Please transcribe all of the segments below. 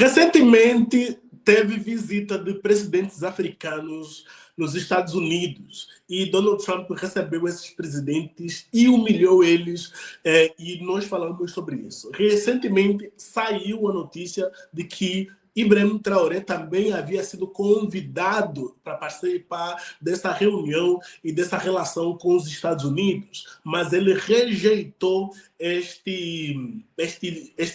Recentemente, teve visita de presidentes africanos nos Estados Unidos e Donald Trump recebeu esses presidentes e humilhou eles, e nós falamos sobre isso. Recentemente, saiu a notícia de que Ibrahim Traoré também havia sido convidado para participar dessa reunião e dessa relação com os Estados Unidos, mas ele rejeitou este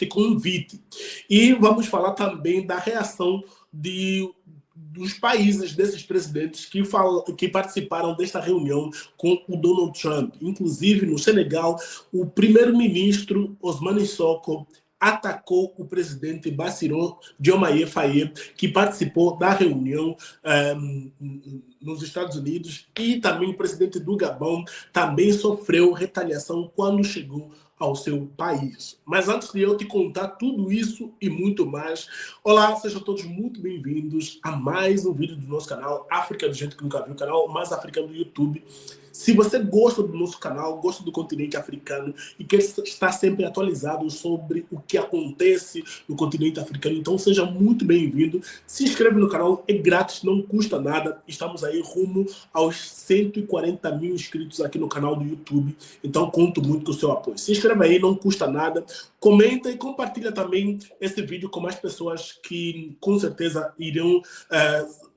convite. E vamos falar também da reação dos países, desses presidentes que participaram desta reunião com o Donald Trump. Inclusive, no Senegal, o primeiro-ministro Ousmane Sonko atacou o presidente Bassirou Diomaye Faye, que participou da reunião nos Estados Unidos, e também o presidente do Gabão também sofreu retaliação quando chegou ao seu país. Mas antes de eu te contar tudo isso e muito mais, olá, sejam todos muito bem-vindos a mais um vídeo do nosso canal África do Jeito que Nunca Viu, o canal mais africano do YouTube. Se você gosta do nosso canal, gosta do continente africano e quer estar sempre atualizado sobre o que acontece no continente africano, então seja muito bem-vindo. Se inscreve no canal, é grátis, não custa nada. Estamos aí rumo aos 140 mil inscritos aqui no canal do YouTube, então conto muito com o seu apoio. Se inscreve aí, não custa nada. Comenta e compartilha também esse vídeo com mais pessoas que com certeza irão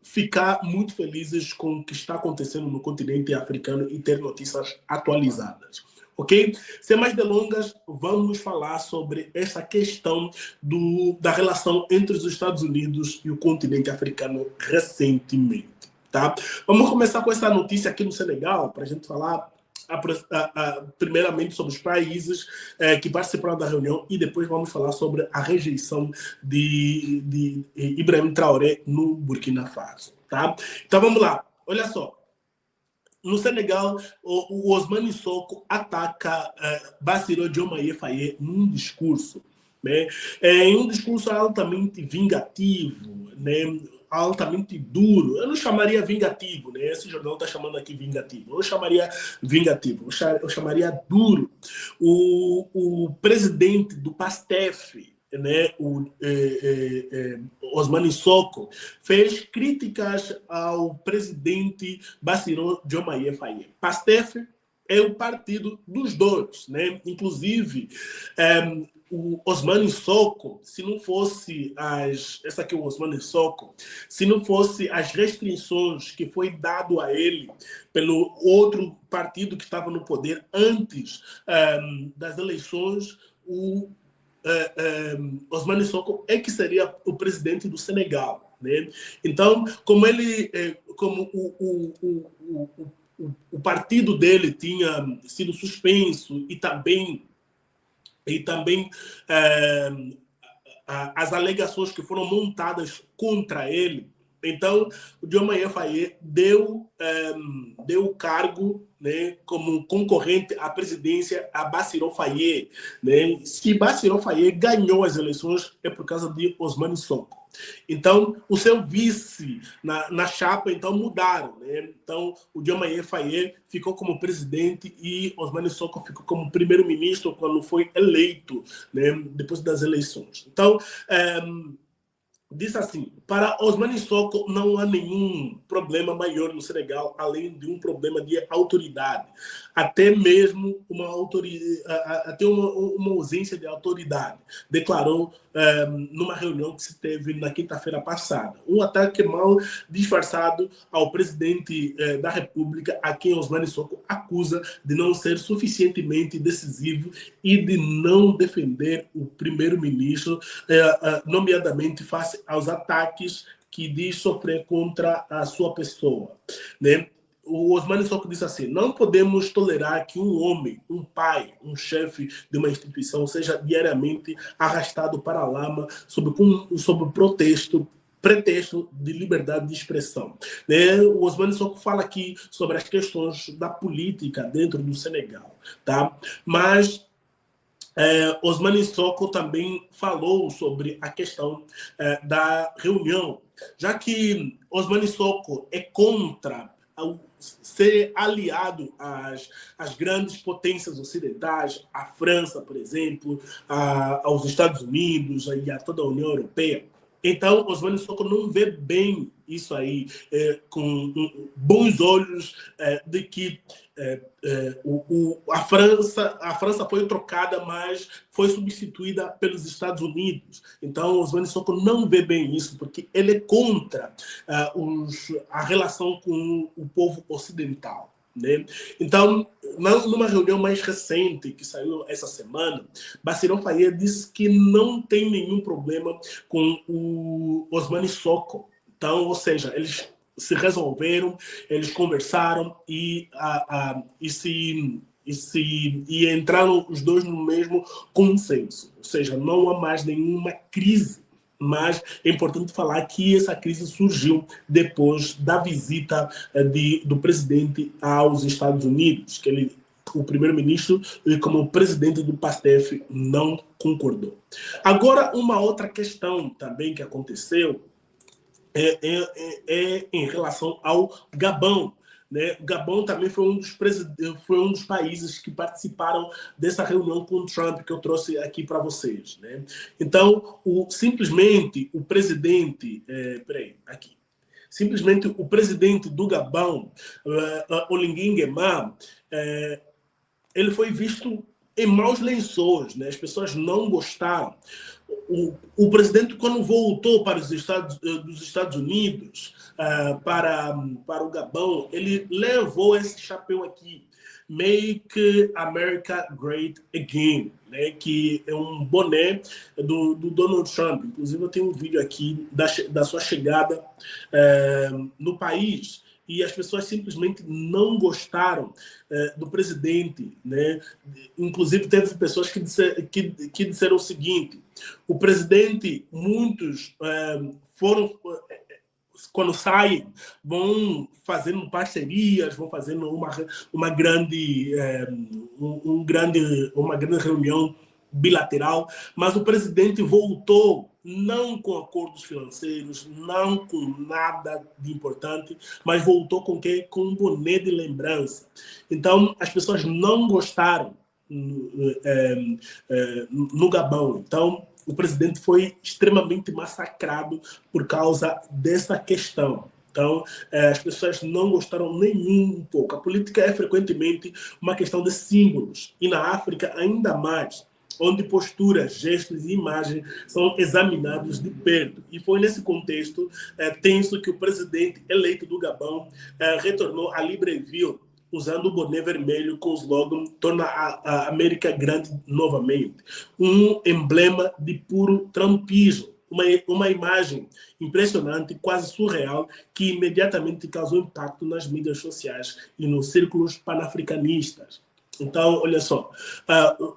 ficar muito felizes com o que está acontecendo no continente africano e ter notícias atualizadas. Ok? Sem mais delongas, vamos falar sobre essa questão da relação entre os Estados Unidos e o continente africano recentemente. Tá? Vamos começar com essa notícia aqui no Senegal, para a gente falar primeiramente sobre os países que participaram da reunião e depois vamos falar sobre a rejeição de Ibrahim Traoré no Burkina Faso. Tá? Então vamos lá, olha só. No Senegal, o Ousmane Sonko ataca Bassirou Diomaye Faye num discurso, né? Em um discurso altamente vingativo, né? Altamente duro. Eu não chamaria vingativo, né? Esse jornal está chamando aqui vingativo. Eu não chamaria vingativo, eu chamaria duro. O presidente do PASTEF, né, Ousmane Sonko, fez críticas ao presidente Bassirou Diomaye Faye. PASTEF é o partido dos dois, né? Inclusive, o Ousmane Sonko, se não fosse essa aqui é o Ousmane Sonko, se não fosse as restrições que foi dado a ele pelo outro partido que estava no poder antes das eleições, o Ousmane Sonko é que seria o presidente do Senegal, né? Então, como o partido dele tinha sido suspenso e também as alegações que foram montadas contra ele, então o Diomaye Faye deu o cargo, né, como concorrente à presidência a Bassirou Faye, né? Se Bassirou Faye ganhou as eleições é por causa de Ousmane Sonko. Então, o seu vice na chapa, então, mudaram, né? Então, o Diomaye Faye ficou como presidente e Ousmane Sonko ficou como primeiro-ministro quando foi eleito, né, depois das eleições. Então, diz assim, para Ousmane Sonko não há nenhum problema maior no Senegal, além de um problema de autoridade. Até mesmo uma ausência de autoridade, declarou numa reunião que se teve na quinta-feira passada. Um ataque mal disfarçado ao presidente da República, a quem Ousmane Sonko acusa de não ser suficientemente decisivo e de não defender o primeiro-ministro, nomeadamente face aos ataques que diz sofrer contra a sua pessoa, né? O Ousmane Sonko disse assim: não podemos tolerar que um homem, um pai, um chefe de uma instituição seja diariamente arrastado para a lama sob pretexto de liberdade de expressão, né? O Ousmane Sonko fala aqui sobre as questões da política dentro do Senegal, tá? Mas Ousmane Sonko também falou sobre a questão da reunião, já que Ousmane Sonko é contra ser aliado às grandes potências ocidentais, à França, por exemplo, aos Estados Unidos e a toda a União Europeia. Então, Osmani Sissoko não vê bem isso aí, com bons olhos, de que a França foi trocada, mas foi substituída pelos Estados Unidos. Então, Osmani Sissoko não vê bem isso, porque ele é contra a relação com o povo ocidental. Né? Então, numa reunião mais recente que saiu essa semana, Bassirou Faye disse que não tem nenhum problema com o Osmani Sissoko. Então, ou seja, eles se resolveram, eles conversaram e entraram os dois no mesmo consenso. Ou seja, não há mais nenhuma crise. Mas é importante falar que essa crise surgiu depois da visita do presidente aos Estados Unidos, que o primeiro-ministro, como presidente do PASTEF, não concordou. Agora, uma outra questão também que aconteceu em relação ao Gabão. Né? O Gabão também foi um dos países que participaram dessa reunião com o Trump que eu trouxe aqui para vocês. Né? Então, simplesmente o presidente... Simplesmente o presidente do Gabão, Olinguin Nguema, ele foi visto em maus lençóis. Né? As pessoas não gostaram. O presidente, quando voltou para dos Estados Unidos, para o Gabão, ele levou esse chapéu aqui, Make America Great Again, né? Que é um boné do Donald Trump. Inclusive, eu tenho um vídeo aqui da sua chegada no país. E as pessoas simplesmente não gostaram do presidente. Né? Inclusive, teve pessoas que disseram o seguinte: o presidente, muitos foram... quando saem, vão fazendo parcerias, vão fazendo uma grande reunião bilateral, mas o presidente voltou não com acordos financeiros, não com nada de importante, mas voltou com quê? Com um boné de lembrança. Então, as pessoas não gostaram no Gabão. Então, o presidente foi extremamente massacrado por causa dessa questão. Então, as pessoas não gostaram nem um pouco. A política é frequentemente uma questão de símbolos. E na África, ainda mais, onde posturas, gestos e imagens são examinados de perto. E foi nesse contexto tenso que o presidente eleito do Gabão retornou a Libreville, usando o boné vermelho com o slogan "Torna a América Grande novamente", um emblema de puro trumpismo. Uma imagem impressionante, quase surreal, que imediatamente causou impacto nas mídias sociais e nos círculos panafricanistas. Então, olha só,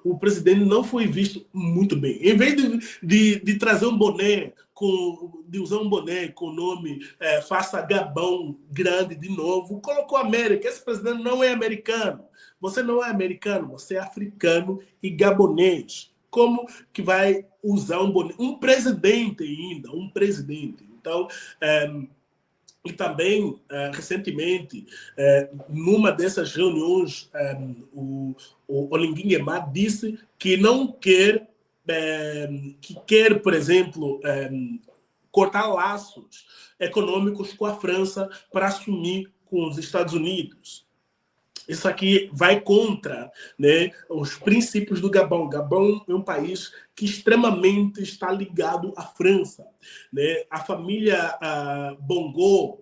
o presidente não foi visto muito bem. Em vez de trazer um boné, de usar um boné com o nome Faça Gabão Grande de novo, colocou América. Esse presidente não é americano. Você não é americano, você é africano e gabonês. Como que vai usar um boné? Um presidente ainda, um presidente. Então... E também, recentemente, numa dessas reuniões, o Olinguin Nguema disse que não quer, por exemplo, cortar laços econômicos com a França para assumir com os Estados Unidos. Isso aqui vai contra, né, os princípios do Gabão. O Gabão é um país que extremamente está ligado à França. Né? A família Bongo,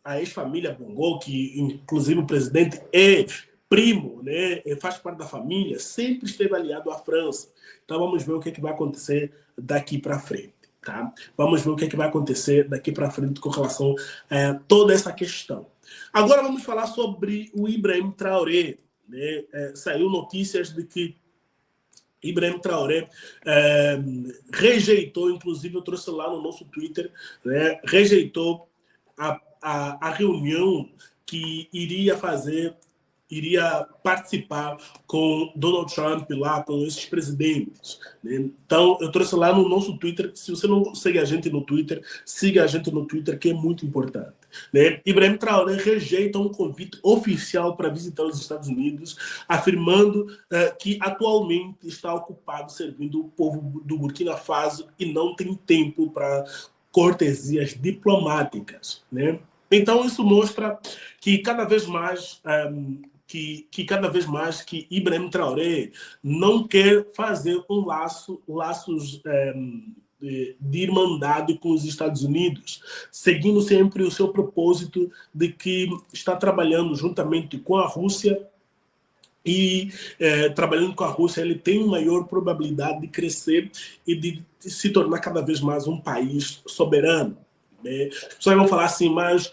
a ex-família Bongo, que inclusive o presidente é primo, né, faz parte da família, sempre esteve aliado à França. Então vamos ver o que vai acontecer daqui para frente. Tá? Vamos ver o que vai acontecer daqui para frente com relação a toda essa questão. Agora vamos falar sobre o Ibrahim Traoré. Né? Saiu notícias de que Ibrahim Traoré rejeitou, inclusive eu trouxe lá no nosso Twitter, né? Rejeitou a reunião que iria fazer iria participar com Donald Trump lá, com esses presidentes, né? Então, eu trouxe lá no nosso Twitter. Se você não segue a gente no Twitter, siga a gente no Twitter, que é muito importante, né? Ibrahim Traoré rejeita um convite oficial para visitar os Estados Unidos, afirmando que atualmente está ocupado servindo o povo do Burkina Faso e não tem tempo para cortesias diplomáticas, né? Então, isso mostra que cada vez mais que Ibrahim Traoré não quer fazer laços de irmandade com os Estados Unidos, seguindo sempre o seu propósito de que está trabalhando juntamente com a Rússia e trabalhando com a Rússia ele tem maior probabilidade de crescer e de se tornar cada vez mais um país soberano. As pessoas vão falar assim, mas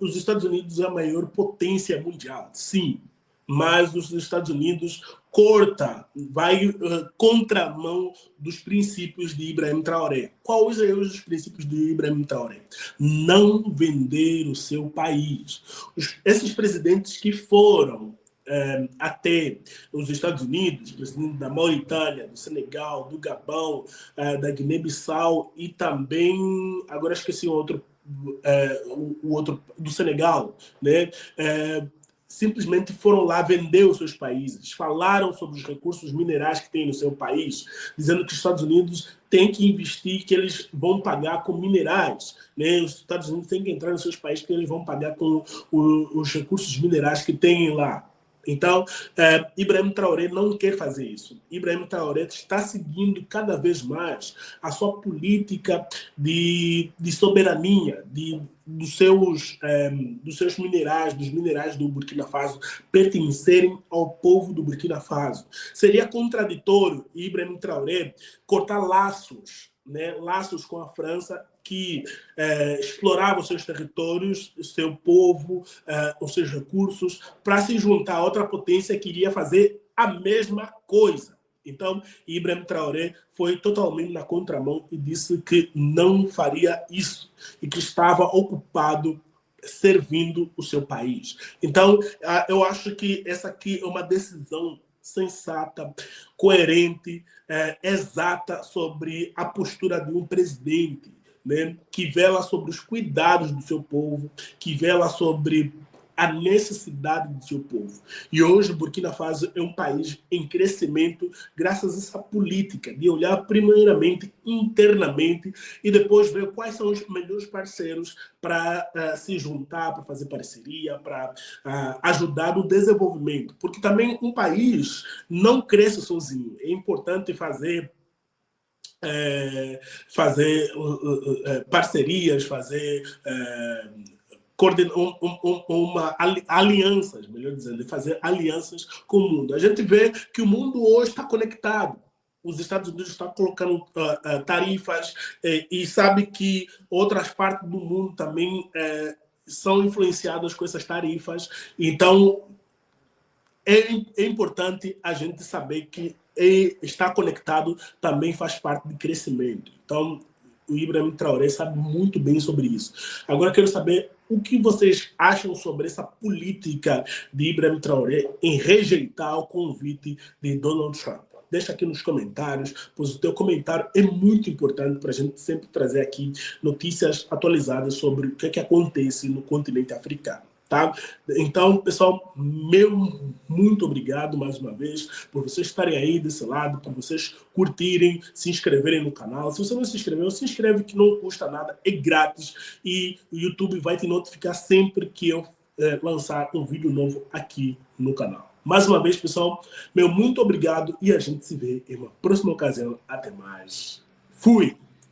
os Estados Unidos é a maior potência mundial. Sim, mas os Estados Unidos vai contramão dos princípios de Ibrahim Traoré. Quais são os princípios de Ibrahim Traoré? Não vender o seu país. Esses presidentes que foram até os Estados Unidos, presidente da Mauritânia, do Senegal, do Gabão, da Guiné-Bissau e também, agora esqueci o outro do Senegal, né? Simplesmente foram lá vender os seus países, falaram sobre os recursos minerais que tem no seu país, dizendo que os Estados Unidos têm que investir, que eles vão pagar com minerais, né? Os Estados Unidos têm que entrar nos seus países, que eles vão pagar com os recursos minerais que têm lá. Então, Ibrahim Traoré não quer fazer isso. Ibrahim Traoré está seguindo cada vez mais a sua política de soberania, dos seus minerais, dos minerais do Burkina Faso pertencerem ao povo do Burkina Faso. Seria contraditório Ibrahim Traoré cortar laços, né, laços com a França, que explorava os seus territórios, o seu povo, os seus recursos, para se juntar a outra potência que iria fazer a mesma coisa. Então, Ibrahim Traoré foi totalmente na contramão e disse que não faria isso e que estava ocupado servindo o seu país. Então, eu acho que essa aqui é uma decisão sensata, coerente, exata sobre a postura de um presidente, né, que vela sobre os cuidados do seu povo, que vela sobre a necessidade do seu povo. E hoje, Burkina Faso é um país em crescimento graças a essa política de olhar primeiramente internamente e depois ver quais são os melhores parceiros para se juntar, para fazer parceria, para ajudar no desenvolvimento. Porque também um país não cresce sozinho. É importante fazer parcerias, fazer alianças, melhor dizendo, fazer alianças com o mundo. A gente vê que o mundo hoje está conectado. Os Estados Unidos estão colocando tarifas e sabe que outras partes do mundo também são influenciadas com essas tarifas. Então, é importante a gente saber que estar conectado também faz parte do crescimento. Então, o Ibrahim Traoré sabe muito bem sobre isso. Agora, eu quero saber o que vocês acham sobre essa política de Ibrahim Traoré em rejeitar o convite de Donald Trump. Deixa aqui nos comentários, pois o teu comentário é muito importante para a gente sempre trazer aqui notícias atualizadas sobre o que acontece no continente africano. Tá? Então, pessoal, muito obrigado mais uma vez por vocês estarem aí desse lado, por vocês curtirem, se inscreverem no canal. Se você não se inscreveu, se inscreve, que não custa nada, é grátis e o YouTube vai te notificar sempre que eu lançar um vídeo novo aqui no canal. Mais uma vez, pessoal, muito obrigado e a gente se vê em uma próxima ocasião. Até mais. Fui!